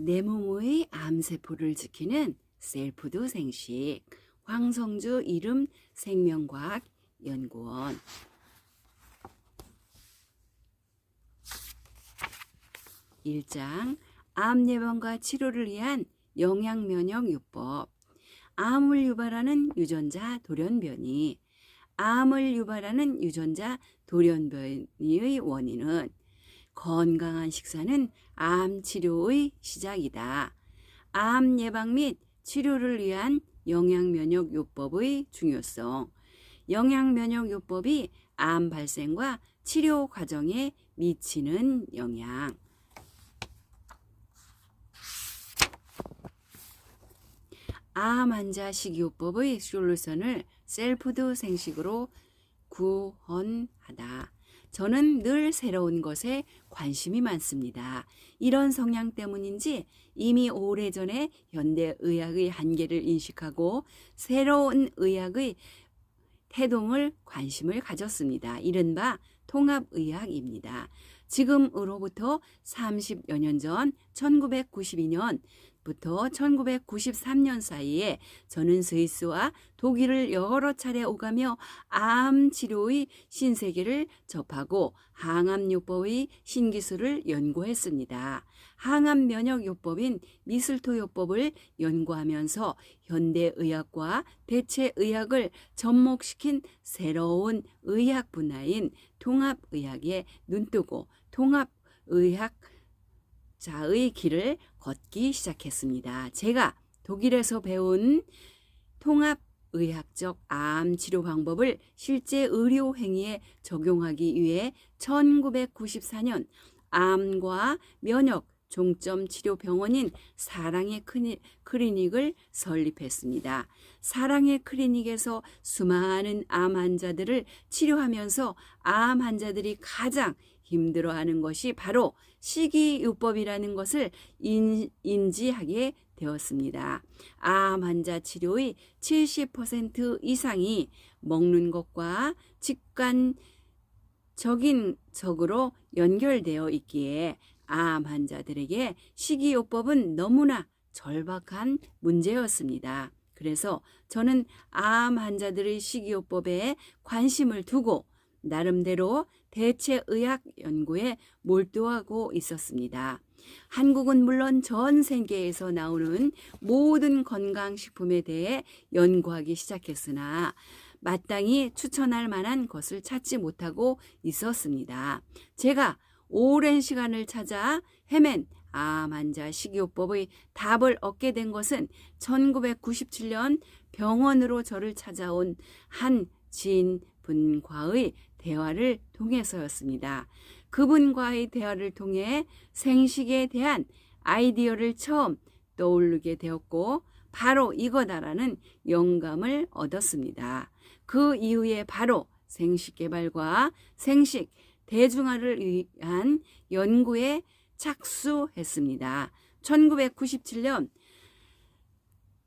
내 몸의 암세포를 지키는 셀푸드 생식 황성주 이름 생명과학 연구원 1장 암 예방과 치료를 위한 영양면역요법 암을 유발하는 유전자 돌연변이 암을 유발하는 유전자 돌연변이의 원인은 건강한 식사는 암 치료의 시작이다. 암 예방 및 치료를 위한 영양면역요법의 중요성 영양면역요법이 암 발생과 치료 과정에 미치는 영향 암 환자 식이요법의 솔루션을 셀푸드 생식으로 구현하다. 저는 늘 새로운 것에 관심이 많습니다. 이런 성향 때문인지 이미 오래전에 현대의학의 한계를 인식하고 새로운 의학의 태동을 관심을 가졌습니다. 이른바 통합의학입니다. 지금으로부터 30여 년 전 1992년 부터 1993년 사이에 저는 스위스와 독일을 여러 차례 오가며 암 치료의 신세계를 접하고 항암요법의 신기술을 연구했습니다. 항암면역요법인 미슬토요법을 연구하면서 현대의학과 대체의학을 접목시킨 새로운 의학 분야인 통합의학에 눈뜨고 통합의학 자의 길을 걷기 시작했습니다. 제가 독일에서 배운 통합의학적 암 치료 방법을 실제 의료 행위에 적용하기 위해 1994년 암과 면역 종점 치료 병원인 사랑의 클리닉을 설립했습니다. 사랑의 클리닉에서 수많은 암 환자들을 치료하면서 암 환자들이 가장 힘들어하는 것이 바로 식이요법이라는 것을 인지하게 되었습니다. 암 환자 치료의 70% 이상이 먹는 것과 직관적으로 연결되어 있기에 암 환자들에게 식이요법은 너무나 절박한 문제였습니다. 그래서 저는 암 환자들의 식이요법에 관심을 두고 나름대로 대체의학 연구에 몰두하고 있었습니다. 한국은 물론 전 세계에서 나오는 모든 건강식품에 대해 연구하기 시작했으나 마땅히 추천할 만한 것을 찾지 못하고 있었습니다. 제가 오랜 시간을 찾아 헤맨 암 환자 식이요법의 답을 얻게 된 것은 1997년 병원으로 저를 찾아온 한 지인분과의 대화를 통해서였습니다. 그분과의 대화를 통해 생식에 대한 아이디어를 처음 떠올리게 되었고 바로 이거다라는 영감을 얻었습니다. 그 이후에 바로 생식 개발과 생식 대중화를 위한 연구에 착수했습니다. 1997년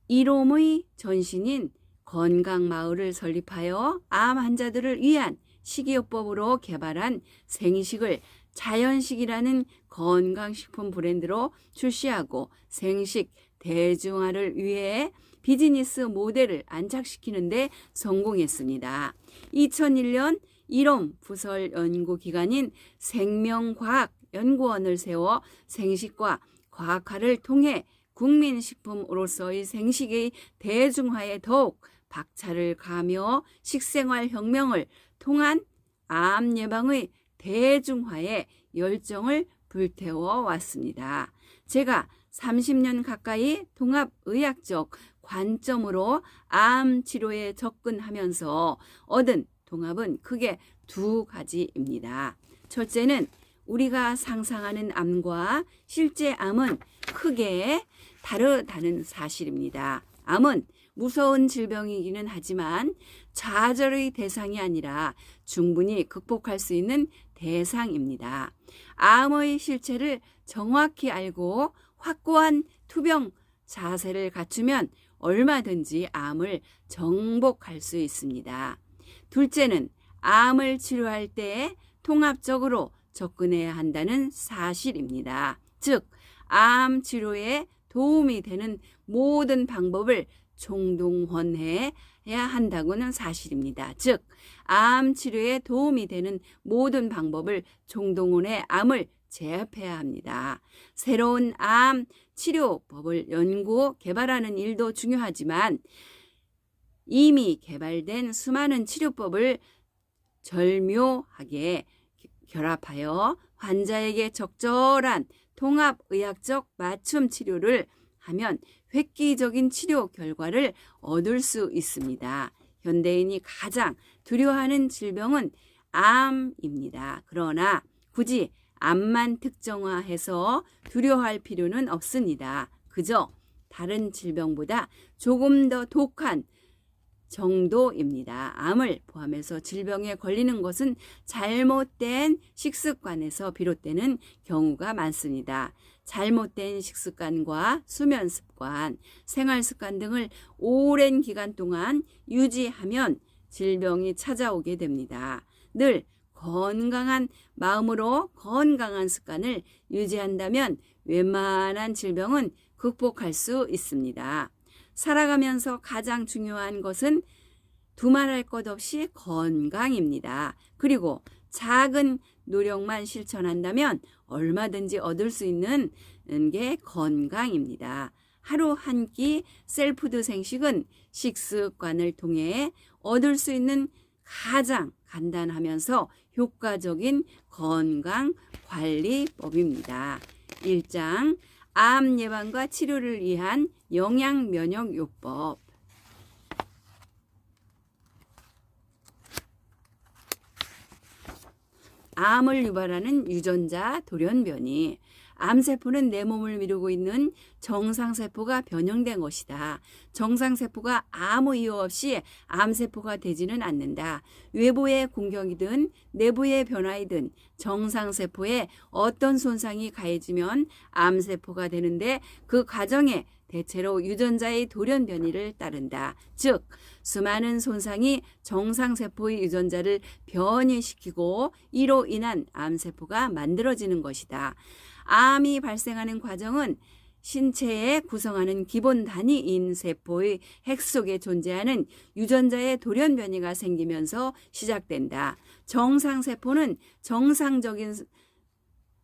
이롬의 전신인 건강마을을 설립하여 암 환자들을 위한 식이요법으로 개발한 생식을 자연식이라는 건강식품 브랜드로 출시하고 생식 대중화를 위해 비즈니스 모델을 안착시키는 데 성공했습니다. 2001년 이롬 부설 연구기관인 생명과학연구원을 세워 생식과 과학화를 통해 국민식품으로서의 생식의 대중화에 더욱 박차를 가하며 식생활 혁명을 통한 암 예방의 대중화에 열정을 불태워 왔습니다. 제가 30년 가까이 통합의학적 관점으로 암 치료에 접근하면서 얻은 통합은 크게 두 가지입니다. 첫째는 우리가 상상하는 암과 실제 암은 크게 다르다는 사실입니다. 암은 무서운 질병이기는 하지만 좌절의 대상이 아니라 충분히 극복할 수 있는 대상입니다. 암의 실체를 정확히 알고 확고한 투병 자세를 갖추면 얼마든지 암을 정복할 수 있습니다. 둘째는 암을 치료할 때 통합적으로 접근해야 한다는 사실입니다. 즉, 암 치료에 도움이 되는 모든 방법을 총동원해야 한다고는 사실입니다. 즉, 암 치료에 도움이 되는 모든 방법을 총동원해 암을 제압해야 합니다. 새로운 암 치료법을 연구 개발하는 일도 중요하지만 이미 개발된 수많은 치료법을 절묘하게 결합하여 환자에게 적절한 통합의학적 맞춤 치료를 하면 획기적인 치료 결과를 얻을 수 있습니다. 현대인이 가장 두려워하는 질병은 암입니다. 그러나 굳이 암만 특정화해서 두려워할 필요는 없습니다. 그저 다른 질병보다 조금 더 독한 정도입니다. 암을 포함해서 질병에 걸리는 것은 잘못된 식습관에서 비롯되는 경우가 많습니다. 잘못된 식습관과 수면 습관, 생활 습관 등을 오랜 기간 동안 유지하면 질병이 찾아오게 됩니다. 늘 건강한 마음으로 건강한 습관을 유지한다면 웬만한 질병은 극복할 수 있습니다. 살아가면서 가장 중요한 것은 두말할 것 없이 건강입니다. 그리고 작은 노력만 실천한다면 얼마든지 얻을 수 있는 게 건강입니다. 하루 한 끼 셀푸드 생식은 식습관을 통해 얻을 수 있는 가장 간단하면서 효과적인 건강 관리법입니다. 1장 암 예방과 치료를 위한 영양 면역 요법. 암을 유발하는 유전자 돌연변이. 암세포는 내 몸을 미루고 있는 정상세포가 변형된 것이다. 정상세포가 아무 이유 없이 암세포가 되지는 않는다. 외부의 공격이든 내부의 변화이든 정상세포에 어떤 손상이 가해지면 암세포가 되는데 그 과정에 대체로 유전자의 돌연변이를 따른다. 즉, 수많은 손상이 정상세포의 유전자를 변이시키고 이로 인한 암세포가 만들어지는 것이다. 암이 발생하는 과정은 신체에 구성하는 기본 단위인 세포의 핵 속에 존재하는 유전자의 돌연변이가 생기면서 시작된다. 정상세포는 정상적인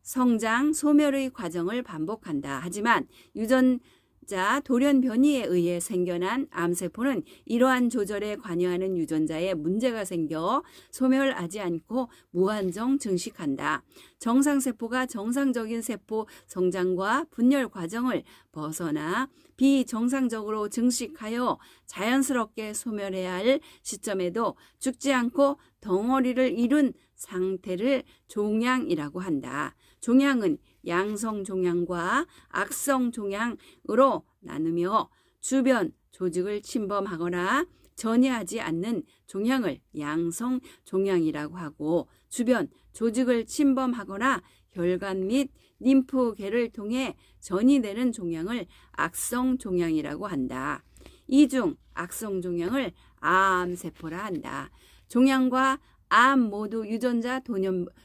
성장, 소멸의 과정을 반복한다. 하지만 유전자 돌연변이에 의해 생겨난 암세포는 이러한 조절에 관여하는 유전자에 문제가 생겨 소멸하지 않고 무한정 증식한다. 정상세포가 정상적인 세포 성장과 분열 과정을 벗어나 비정상적으로 증식하여 자연스럽게 소멸해야 할 시점에도 죽지 않고 덩어리를 이룬 상태를 종양이라고 한다. 종양은 양성 종양과 악성 종양으로 나누며 주변 조직을 침범하거나 전이하지 않는 종양을 양성 종양이라고 하고 주변 조직을 침범하거나 혈관 및 림프계를 통해 전이되는 종양을 악성 종양이라고 한다. 이 중 악성 종양을 암세포라 한다. 종양과 암 모두 유전자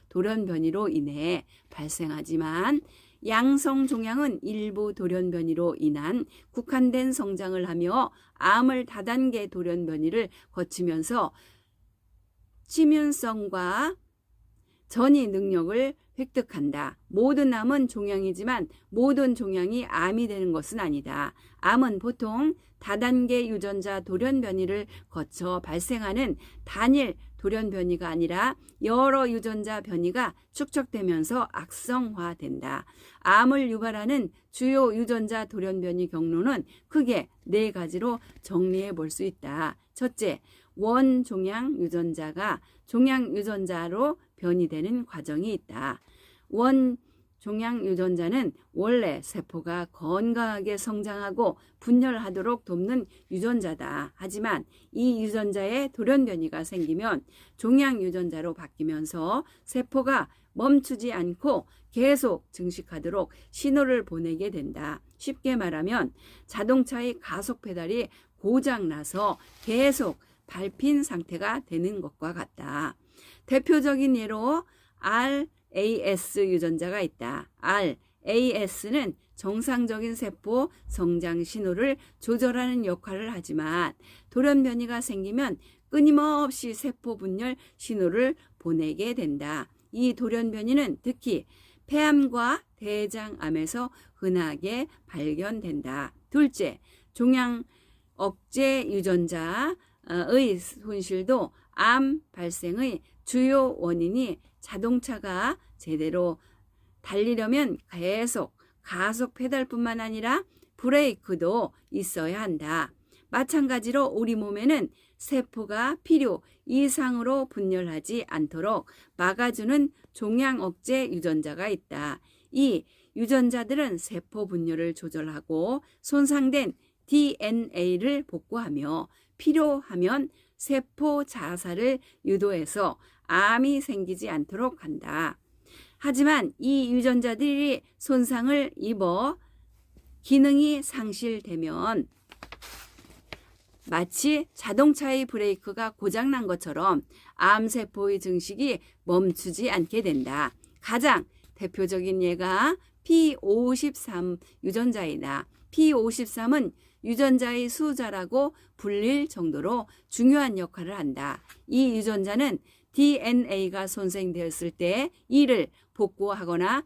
돌연변이로 인해 발생하지만 양성 종양은 일부 돌연변이로 인한 국한된 성장을 하며 암을 다단계 돌연변이를 거치면서 치명성과 전이 능력을 획득한다. 모든 암은 종양이지만 모든 종양이 암이 되는 것은 아니다. 암은 보통 다단계 유전자 돌연변이를 거쳐 발생하는 단일 돌연변이가 아니라 여러 유전자 변이가 축적되면서 악성화된다. 암을 유발하는 주요 유전자 돌연변이 경로는 크게 4가지로 정리해 볼 수 있다. 첫째, 원종양 유전자가 종양 유전자로 변이되는 과정이 있다. 원종양 유전자는 원래 세포가 건강하게 성장하고 분열하도록 돕는 유전자다. 하지만 이 유전자에 돌연변이가 생기면 종양 유전자로 바뀌면서 세포가 멈추지 않고 계속 증식하도록 신호를 보내게 된다. 쉽게 말하면 자동차의 가속 페달이 고장나서 계속 밟힌 상태가 되는 것과 같다. 대표적인 예로 RAS 유전자가 있다. AS는 정상적인 세포 성장 신호를 조절하는 역할을 하지만 돌연변이가 생기면 끊임없이 세포 분열 신호를 보내게 된다. 이 돌연변이는 특히 폐암과 대장암에서 흔하게 발견된다. 둘째, 종양 억제 유전자의 손실도 암 발생의 주요 원인이 자동차가 제대로 달리려면 계속 가속 페달뿐만 아니라 브레이크도 있어야 한다. 마찬가지로 우리 몸에는 세포가 필요 이상으로 분열하지 않도록 막아주는 종양 억제 유전자가 있다. 이 유전자들은 세포 분열을 조절하고 손상된 DNA를 복구하며 필요하면 세포 자살을 유도해서 암이 생기지 않도록 한다. 하지만 이 유전자들이 손상을 입어 기능이 상실되면 마치 자동차의 브레이크가 고장난 것처럼 암세포의 증식이 멈추지 않게 된다. 가장 대표적인 예가 P53 유전자이다. P53은 유전자의 수자라고 불릴 정도로 중요한 역할을 한다. 이 유전자는 DNA가 손상되었을 때 이를 복구하거나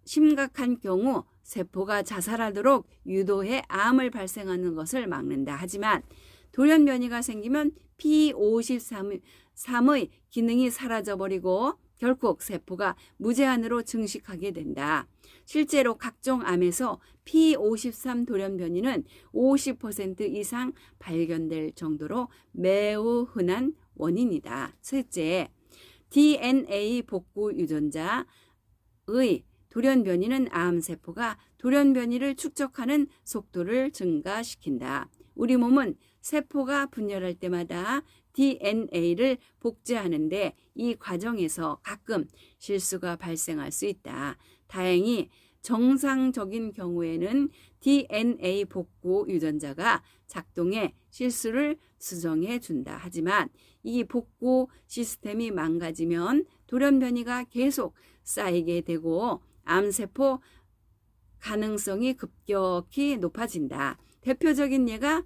심각한 경우 세포가 자살하도록 유도해 암을 발생하는 것을 막는다. 하지만 돌연변이가 생기면 P53의 기능이 사라져버리고 결국 세포가 무제한으로 증식하게 된다. 실제로 각종 암에서 P53 돌연변이는 50% 이상 발견될 정도로 매우 흔한 원인이다. 셋째, DNA 복구 유전자의 돌연변이는 암세포가 돌연변이를 축적하는 속도를 증가시킨다. 우리 몸은 세포가 분열할 때마다 DNA를 복제하는데 이 과정에서 가끔 실수가 발생할 수 있다. 다행히 정상적인 경우에는 DNA 복구 유전자가 작동해 실수를 수정해 준다. 하지만 이 복구 시스템이 망가지면 돌연변이가 계속 쌓이게 되고 암세포 가능성이 급격히 높아진다. 대표적인 예가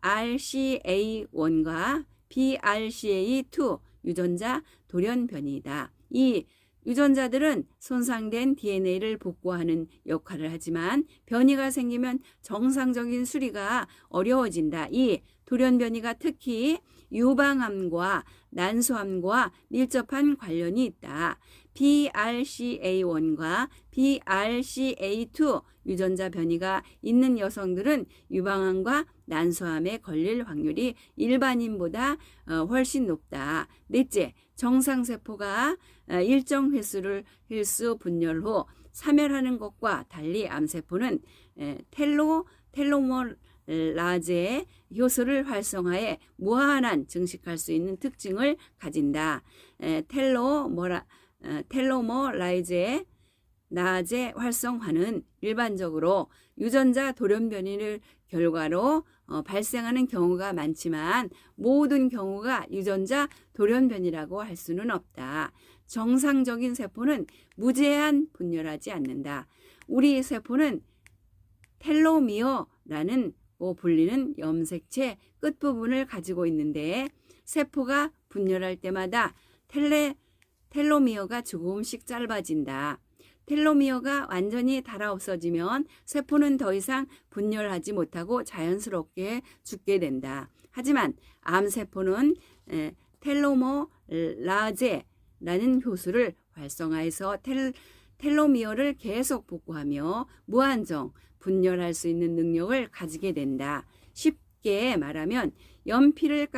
BRCA1과 BRCA2 유전자 돌연변이다. 이 유전자들은 손상된 DNA를 복구하는 역할을 하지만 변이가 생기면 정상적인 수리가 어려워진다. 이 돌연변이가 특히 유방암과 난소암과 밀접한 관련이 있다. BRCA1과 BRCA2 유전자 변이가 있는 여성들은 유방암과 난소암에 걸릴 확률이 일반인보다 훨씬 높다. 넷째, 정상세포가 일정 횟수 분열 후 사멸하는 것과 달리 암세포는 텔로머라제 효소를 활성화해 무한한 증식할 수 있는 특징을 가진다. 텔로머라이제 나제 활성화는 일반적으로 유전자 돌연변이를 결과로 발생하는 경우가 많지만 모든 경우가 유전자 돌연변이라고 할 수는 없다. 정상적인 세포는 무제한 분열하지 않는다. 우리 세포는 텔로미어라는 불리는 염색체 끝부분을 가지고 있는데 세포가 분열할 때마다 텔로미어가 조금씩 짧아진다. 텔로미어가 완전히 닳아 없어지면 세포는 더 이상 분열하지 못하고 자연스럽게 죽게 된다. 하지만 암세포는 텔로머라제라는 효소를 활성화해서 텔로미어를 계속 복구하며 무한정 분열할 수 있는 능력을 가지게 된다. 쉽게 말하면 연필을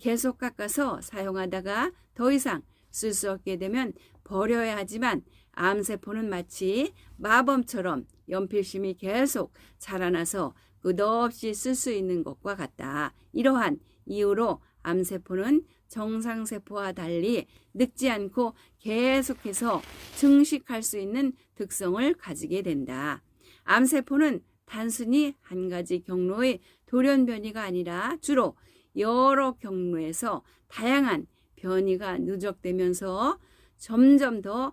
계속 깎아서 사용하다가 더 이상 쓸 수 없게 되면 버려야 하지만 암세포는 마치 마법처럼 연필심이 계속 자라나서 끝없이 쓸 수 있는 것과 같다. 이러한 이유로 암세포는 정상세포와 달리 늙지 않고 계속해서 증식할 수 있는 특성을 가지게 된다. 암세포는 단순히 한 가지 경로의 돌연변이가 아니라 주로 여러 경로에서 다양한 변이가 누적되면서 점점 더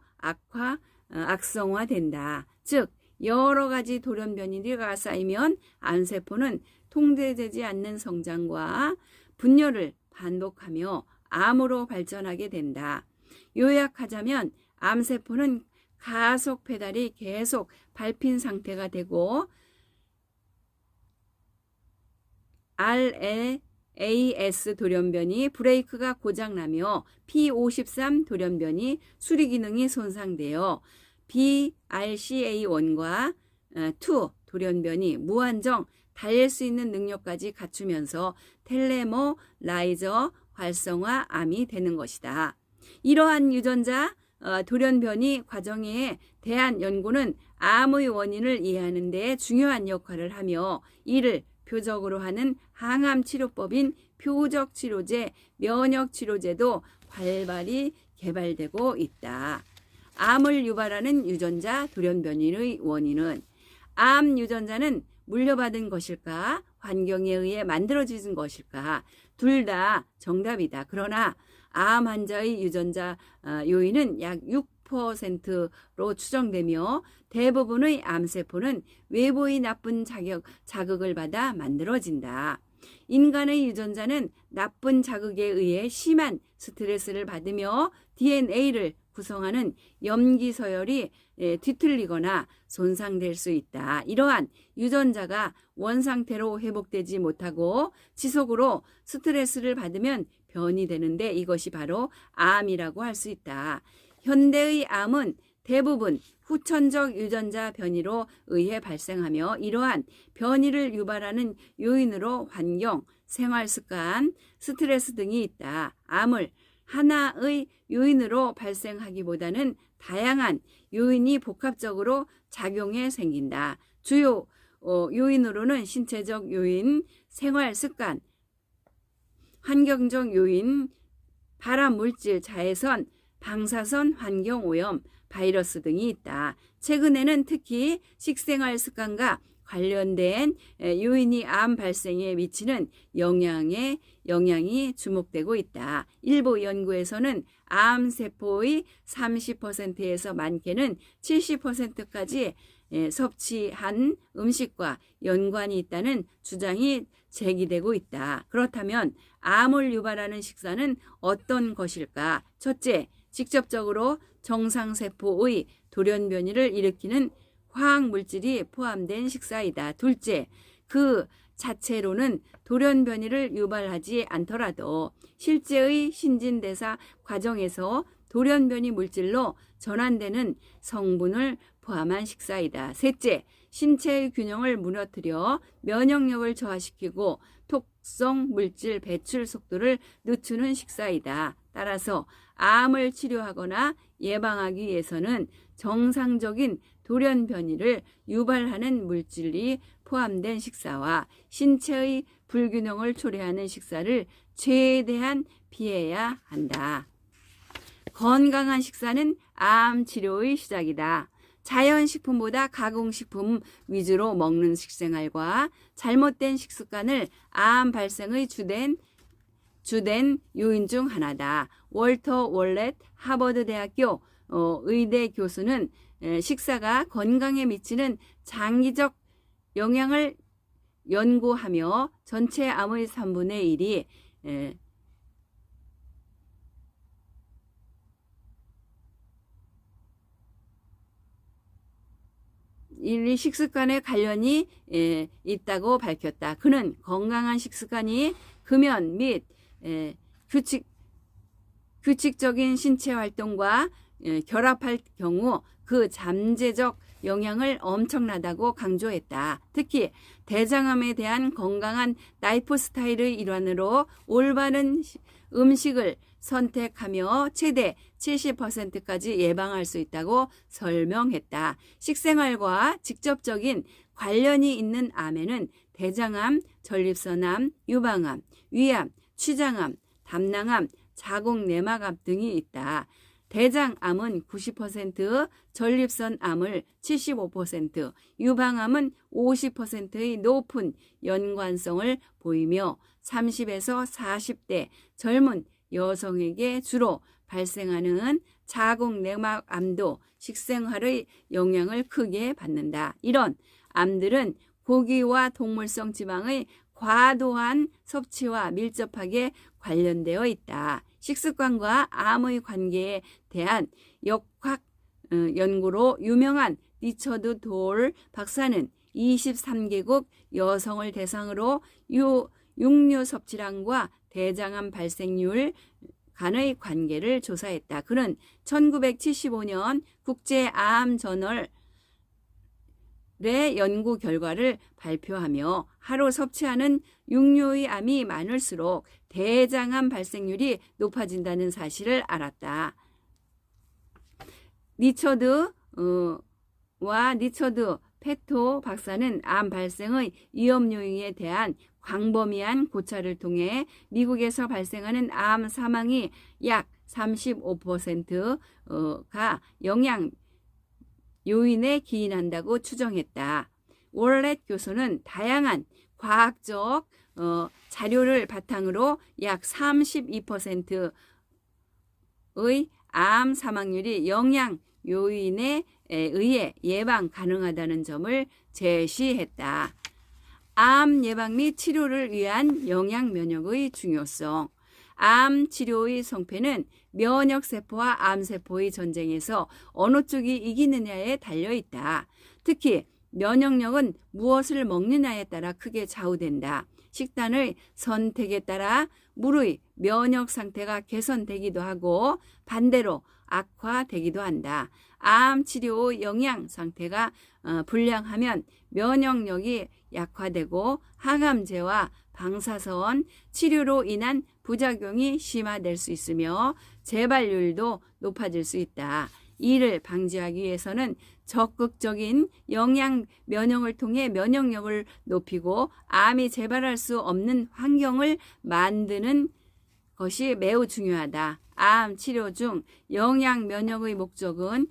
악성화된다. 즉 여러 가지 돌연 변이가 쌓이면 암세포는 통제되지 않는 성장과 분열을 반복하며 암으로 발전하게 된다. 요약하자면 암세포는 가속 페달이 계속 밟힌 상태가 되고 RAS 돌연변이 브레이크가 고장나며 P53 돌연변이 수리 기능이 손상되어 BRCA1과 2 돌연변이 무한정 달릴 수 있는 능력까지 갖추면서 텔레모라이저 활성화 암이 되는 것이다. 이러한 유전자 돌연변이 과정에 대한 연구는 암의 원인을 이해하는 데 중요한 역할을 하며 이를 표적으로 하는 항암 치료법인 표적 치료제, 면역 치료제도 활발히 개발되고 있다. 암을 유발하는 유전자 돌연변이의 원인은 암 유전자는 물려받은 것일까? 환경에 의해 만들어진 것일까? 둘 다 정답이다. 그러나 암 환자의 유전자 요인은 약 6%로 추정되며 대부분의 암세포는 외부의 나쁜 자극을 받아 만들어진다. 인간의 유전자는 나쁜 자극에 의해 심한 스트레스를 받으며 DNA를 구성하는 염기 서열이 뒤틀리거나 손상될 수 있다. 이러한 유전자가 원상태로 회복되지 못하고 지속으로 스트레스를 받으면 변이 되는데 이것이 바로 암이라고 할 수 있다. 현대의 암은 대부분 후천적 유전자 변이로 의해 발생하며 이러한 변이를 유발하는 요인으로 환경, 생활습관, 스트레스 등이 있다. 암을 하나의 요인으로 발생하기보다는 다양한 요인이 복합적으로 작용해 생긴다. 주요 요인으로는 신체적 요인, 생활습관, 환경적 요인, 발암물질, 자외선, 방사선, 환경오염, 바이러스 등이 있다. 최근에는 특히 식생활 습관과 관련된 요인이 암 발생에 미치는 영향이 주목되고 있다. 일부 연구에서는 암세포의 30%에서 많게는 70%까지 섭취한 음식과 연관이 있다는 주장이 제기되고 있다. 그렇다면 암을 유발하는 식사는 어떤 것일까? 첫째, 직접적으로 정상세포의 돌연변이를 일으키는 화학물질이 포함된 식사이다. 둘째, 그 자체로는 돌연변이를 유발하지 않더라도 실제의 신진대사 과정에서 돌연변이 물질로 전환되는 성분을 포함한 식사이다. 셋째, 신체의 균형을 무너뜨려 면역력을 저하시키고 독성 물질 배출 속도를 늦추는 식사이다. 따라서 암을 치료하거나 예방하기 위해서는 정상적인 돌연변이를 유발하는 물질이 포함된 식사와 신체의 불균형을 초래하는 식사를 최대한 피해야 한다. 건강한 식사는 암 치료의 시작이다. 자연식품보다 가공식품 위주로 먹는 식생활과 잘못된 식습관을 암 발생의 주된 요인 중 하나다. 월터 월렛 하버드 대학교 의대 교수는 식사가 건강에 미치는 장기적 영향을 연구하며 전체 암의 3분의 1이 식습관에 관련이 있다고 밝혔다. 그는 건강한 식습관이 금연 및 규칙적인 신체 활동과 결합할 경우 그 잠재적 영향을 엄청나다고 강조했다. 특히 대장암에 대한 건강한 라이프 스타일의 일환으로 올바른 음식을 선택하며 최대 70%까지 예방할 수 있다고 설명했다. 식생활과 직접적인 관련이 있는 암에는 대장암, 전립선암, 유방암, 위암, 췌장암, 담낭암, 자궁내막암 등이 있다. 대장암은 90%, 전립선암을 75%, 유방암은 50%의 높은 연관성을 보이며 30에서 40대 젊은 여성에게 주로 발생하는 자궁 내막암도 식생활의 영향을 크게 받는다. 이런 암들은 고기와 동물성 지방의 과도한 섭취와 밀접하게 관련되어 있다. 식습관과 암의 관계에 대한 역학 연구로 유명한 리처드 돌 박사는 23개국 여성을 대상으로 육류 섭취량과 대장암 발생률 간의 관계를 조사했다. 그는 1975년 국제암 저널의 연구 결과를 발표하며 하루 섭취하는 육류의 암이 많을수록 대장암 발생률이 높아진다는 사실을 알았다. 리처드 페토 박사는 암 발생의 위험 요인에 대한 광범위한 고찰을 통해 미국에서 발생하는 암 사망이 약 35%가 영양 요인에 기인한다고 추정했다. 월렛 교수는 다양한 과학적 자료를 바탕으로 약 32%의 암 사망률이 영양 요인에 의해 예방 가능하다는 점을 제시했다. 암 예방 및 치료를 위한 영양 면역의 중요성. 암 치료의 성패는 면역세포와 암세포의 전쟁에서 어느 쪽이 이기느냐에 달려있다. 특히 면역력은 무엇을 먹느냐에 따라 크게 좌우된다. 식단의 선택에 따라 물의 면역 상태가 개선되기도 하고 반대로 악화되기도 한다. 암 치료 영양 상태가 불량하면 면역력이 약화되고 항암제와 방사선 치료로 인한 부작용이 심화될 수 있으며 재발률도 높아질 수 있다. 이를 방지하기 위해서는 적극적인 영양 면역을 통해 면역력을 높이고 암이 재발할 수 없는 환경을 만드는 것이 매우 중요하다. 암 치료 중 영양 면역의 목적은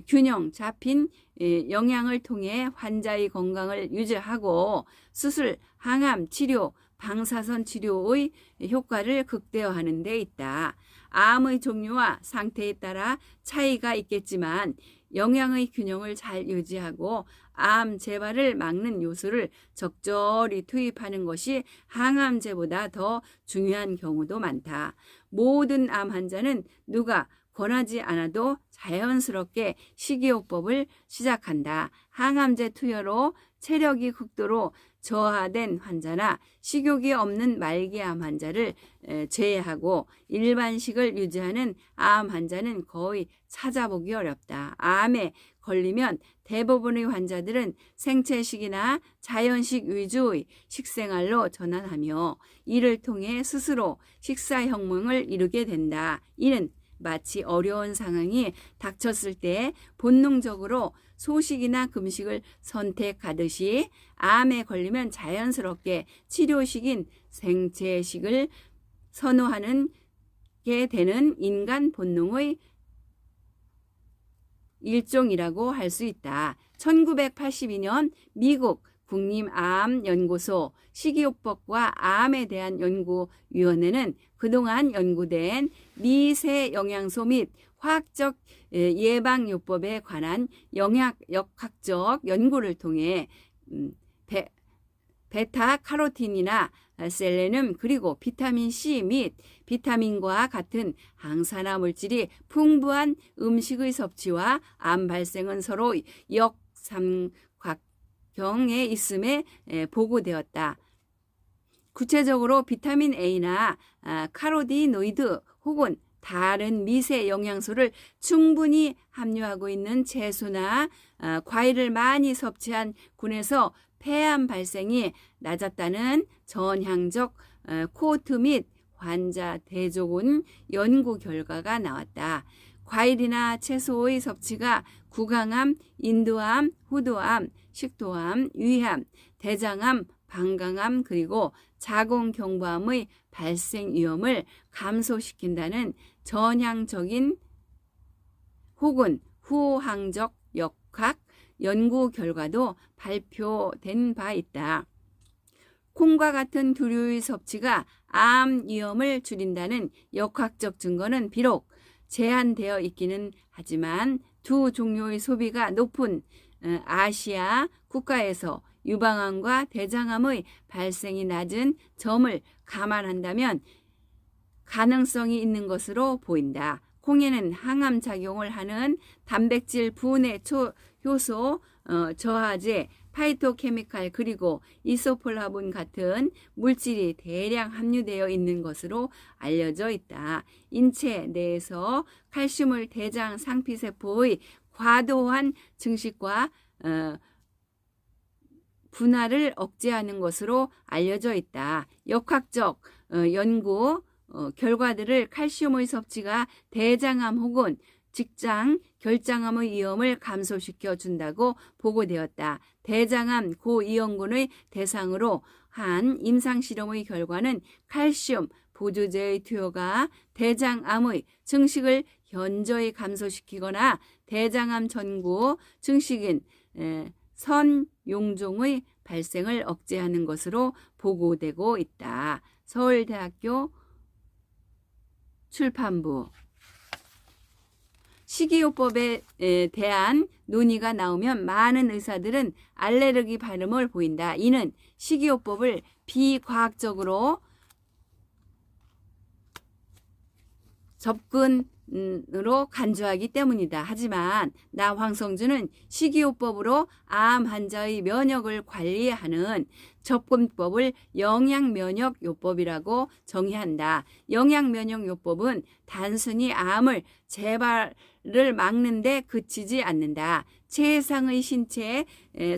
균형 잡힌 영양을 통해 환자의 건강을 유지하고 수술, 항암 치료, 방사선 치료의 효과를 극대화하는 데 있다. 암의 종류와 상태에 따라 차이가 있겠지만 영양의 균형을 잘 유지하고 암 재발을 막는 요소를 적절히 투입하는 것이 항암제보다 더 중요한 경우도 많다. 모든 암 환자는 누가 권하지 않아도 자연스럽게 식이요법을 시작한다. 항암제 투여로 체력이 극도로 저하된 환자나 식욕이 없는 말기암 환자를 제외하고 일반식을 유지하는 암 환자는 거의 찾아보기 어렵다. 암에 걸리면 대부분의 환자들은 생채식이나 자연식 위주의 식생활로 전환하며 이를 통해 스스로 식사혁명을 이루게 된다. 이는 마치 어려운 상황이 닥쳤을 때 본능적으로 소식이나 금식을 선택하듯이 암에 걸리면 자연스럽게 치료식인 생채식을 선호하는 게 되는 인간 본능의 일종이라고 할 수 있다. 1982년 미국 국립암연구소 식이요법과 암에 대한 연구위원회는 그동안 연구된 미세 영양소 및 화학적 예방요법에 관한 역학적 연구를 통해 베타카로틴이나 셀레늄 그리고 비타민 C 및 비타민과 같은 항산화 물질이 풍부한 음식의 섭취와 암 발생은 서로 역삼각형에 있음에 보고되었다. 구체적으로 비타민 A나 카로티노이드 혹은 다른 미세 영양소를 충분히 함유하고 있는 채소나 과일을 많이 섭취한 군에서 폐암 발생이 낮았다는 전향적 코호트 및 환자 대조군 연구 결과가 나왔다. 과일이나 채소의 섭취가 구강암, 인두암, 후두암, 식도암, 위암, 대장암, 방광암 그리고 자궁경부암의 발생 위험을 감소시킨다는 전향적인 혹은 후항적 역학 연구 결과도 발표된 바 있다. 콩과 같은 두류의 섭취가 암 위험을 줄인다는 역학적 증거는 비록 제한되어 있기는 하지만 두 종류의 소비가 높은 아시아 국가에서 유방암과 대장암의 발생이 낮은 점을 감안한다면 가능성이 있는 것으로 보인다. 콩에는 항암 작용을 하는 단백질 분해 효소, 저하제, 파이토케미칼 그리고 이소폴라본 같은 물질이 대량 함유되어 있는 것으로 알려져 있다. 인체 내에서 칼슘을 대장 상피세포의 과도한 증식과 분할을 억제하는 것으로 알려져 있다. 역학적 연구 결과들을 칼슘의 섭취가 대장암 혹은 직장 결장암의 위험을 감소시켜 준다고 보고되었다. 대장암 고위험군의 대상으로 한 임상실험의 결과는 칼슘 보조제의 투여가 대장암의 증식을 현저히 감소시키거나 대장암 전구 증식인 선용종의 발생을 억제하는 것으로 보고되고 있다. 서울대학교 출판부. 식이요법에 대한 논의가 나오면 많은 의사들은 알레르기 반응을 보인다. 이는 식이요법을 비과학적으로 접근으로 간주하기 때문이다. 하지만 나 황성주는 식이요법으로 암 환자의 면역을 관리하는 접근법을 영양면역요법이라고 정의한다. 영양면역요법은 단순히 암을 재발을 막는 데 그치지 않는다. 최상의 신체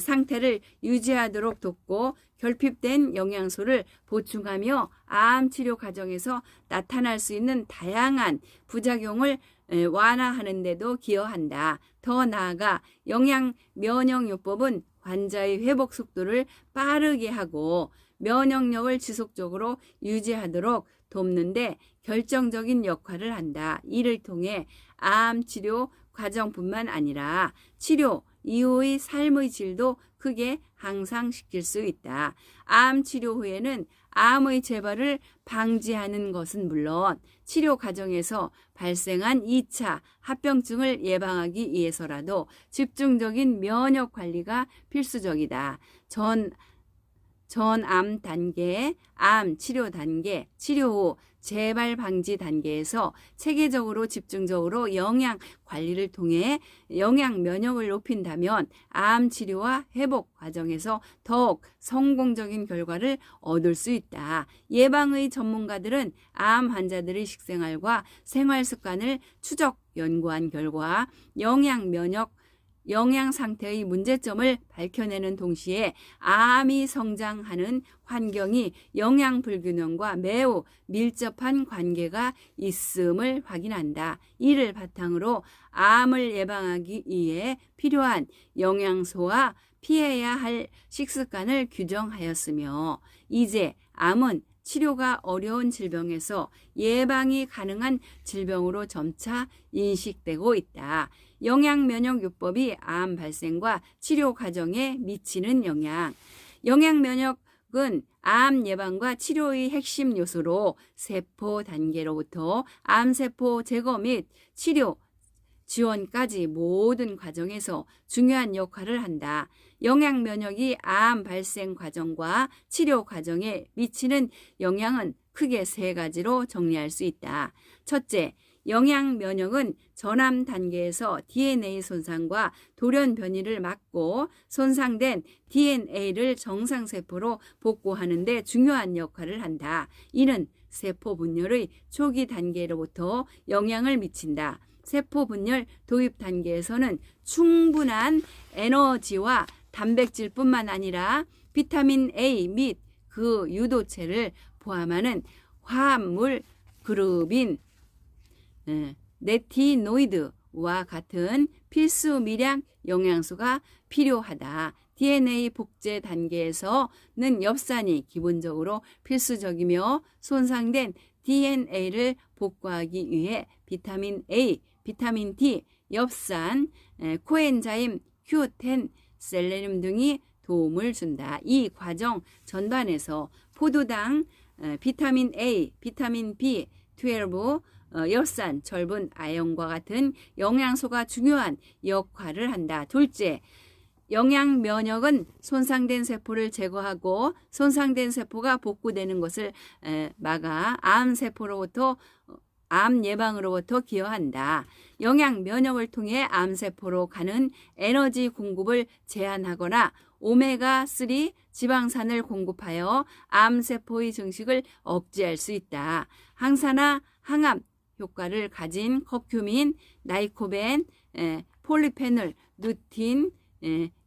상태를 유지하도록 돕고 결핍된 영양소를 보충하며 암 치료 과정에서 나타날 수 있는 다양한 부작용을 완화하는 데도 기여한다. 더 나아가 영양면역요법은 환자의 회복 속도를 빠르게 하고 면역력을 지속적으로 유지하도록 돕는데 결정적인 역할을 한다. 이를 통해 암 치료 과정뿐만 아니라 치료 이후의 삶의 질도 크게 향상시킬 수 있다. 암 치료 후에는 암의 재발을 방지하는 것은 물론 치료 과정에서 발생한 2차 합병증을 예방하기 위해서라도 집중적인 면역 관리가 필수적이다. 전암 단계, 암 치료 단계, 치료 후 재발 방지 단계에서 체계적으로 집중적으로 영양 관리를 통해 영양 면역을 높인다면 암 치료와 회복 과정에서 더욱 성공적인 결과를 얻을 수 있다. 예방의 전문가들은 암 환자들의 식생활과 생활 습관을 추적 연구한 결과 영양 상태의 문제점을 밝혀내는 동시에 암이 성장하는 환경이 영양 불균형과 매우 밀접한 관계가 있음을 확인한다. 이를 바탕으로 암을 예방하기 위해 필요한 영양소와 피해야 할 식습관을 규정하였으며 이제 암은 치료가 어려운 질병에서 예방이 가능한 질병으로 점차 인식되고 있다. 영양면역요법이 암 발생과 치료 과정에 미치는 영향. 영양면역은 암 예방과 치료의 핵심 요소로 세포 단계로부터 암세포 제거 및 치료 지원까지 모든 과정에서 중요한 역할을 한다. 영양면역이 암 발생 과정과 치료 과정에 미치는 영향은 크게 세 가지로 정리할 수 있다. 첫째, 영양면역은 전암 단계에서 DNA 손상과 돌연 변이를 막고 손상된 DNA를 정상세포로 복구하는 데 중요한 역할을 한다. 이는 세포 분열의 초기 단계로부터 영향을 미친다. 세포 분열 도입 단계에서는 충분한 에너지와 단백질뿐만 아니라 비타민 A 및 그 유도체를 포함하는 화합물 그룹인 레티노이드와 같은 필수 미량 영양소가 필요하다. DNA 복제 단계에서는 엽산이 기본적으로 필수적이며 손상된 DNA를 복구하기 위해 비타민 A, 비타민 D, 엽산, 코엔자임 Q10, 셀레늄 등이 도움을 준다. 이 과정 전반에서 포도당, 비타민 A, 비타민 B12, 엽산, 철분, 아연과 같은 영양소가 중요한 역할을 한다. 둘째, 영양 면역은 손상된 세포를 제거하고 손상된 세포가 복구되는 것을 막아 암 예방으로부터 기여한다. 영양 면역을 통해 암세포로 가는 에너지 공급을 제한하거나 오메가3 지방산을 공급하여 암세포의 증식을 억제할 수 있다. 항산화, 항암 효과를 가진 커큐민, 나이코벤, 폴리페놀, 루틴,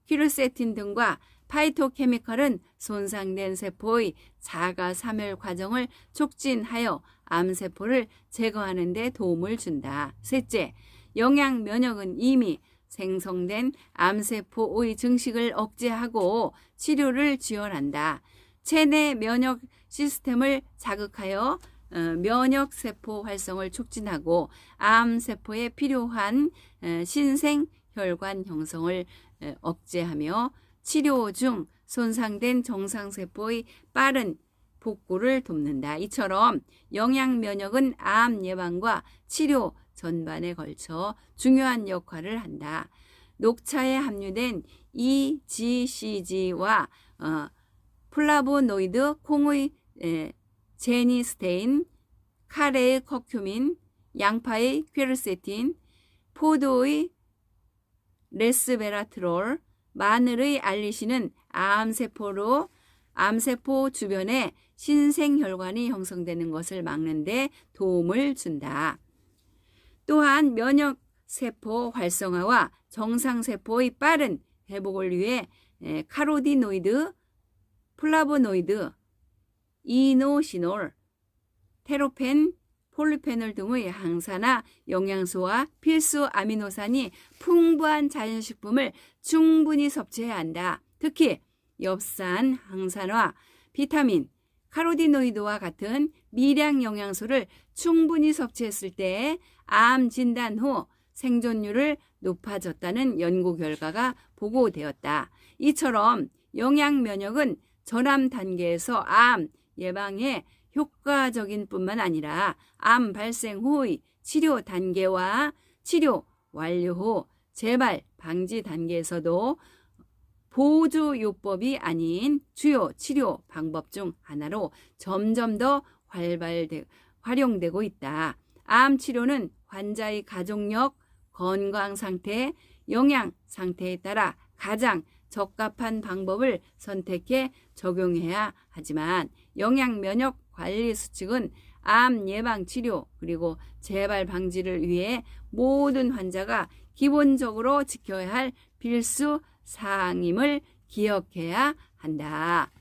퀴르세틴 등과 파이토케미컬은 손상된 세포의 자가 사멸 과정을 촉진하여 암세포를 제거하는 데 도움을 준다. 셋째, 영양 면역은 이미 생성된 암세포의 증식을 억제하고 치료를 지원한다. 체내 면역 시스템을 자극하여 면역세포 활성을 촉진하고 암세포에 필요한 신생혈관 형성을 억제하며 치료 중 손상된 정상세포의 빠른 복구를 돕는다. 이처럼 영양 면역은 암 예방과 치료 전반에 걸쳐 중요한 역할을 한다. 녹차에 함유된 EGCG와 플라보노이드, 콩의 제니스테인, 카레의 커큐민, 양파의 퀴르세틴, 포도의 레스베라트롤, 마늘의 알리신은 암세포 주변에 신생혈관이 형성되는 것을 막는 데 도움을 준다. 또한 면역세포 활성화와 정상세포의 빠른 회복을 위해 카로티노이드, 플라보노이드, 이노시놀, 테로펜, 폴리페놀 등의 항산화 영양소와 필수 아미노산이 풍부한 자연식품을 충분히 섭취해야 한다. 특히 엽산, 항산화, 비타민, 카로티노이드와 같은 미량 영양소를 충분히 섭취했을 때 암 진단 후 생존율을 높아졌다는 연구 결과가 보고되었다. 이처럼 영양 면역은 전암 단계에서 암 예방에 효과적인 뿐만 아니라 암 발생 후의 치료 단계와 치료 완료 후 재발 방지 단계에서도 보조요법이 아닌 주요 치료 방법 중 하나로 점점 더 활용되고 있다. 암 치료는 환자의 가족력, 건강 상태, 영양 상태에 따라 가장 적합한 방법을 선택해 적용해야 하지만 영양 면역 관리 수칙은 암 예방 치료 그리고 재발 방지를 위해 모든 환자가 기본적으로 지켜야 할 필수 사항임을 기억해야 한다.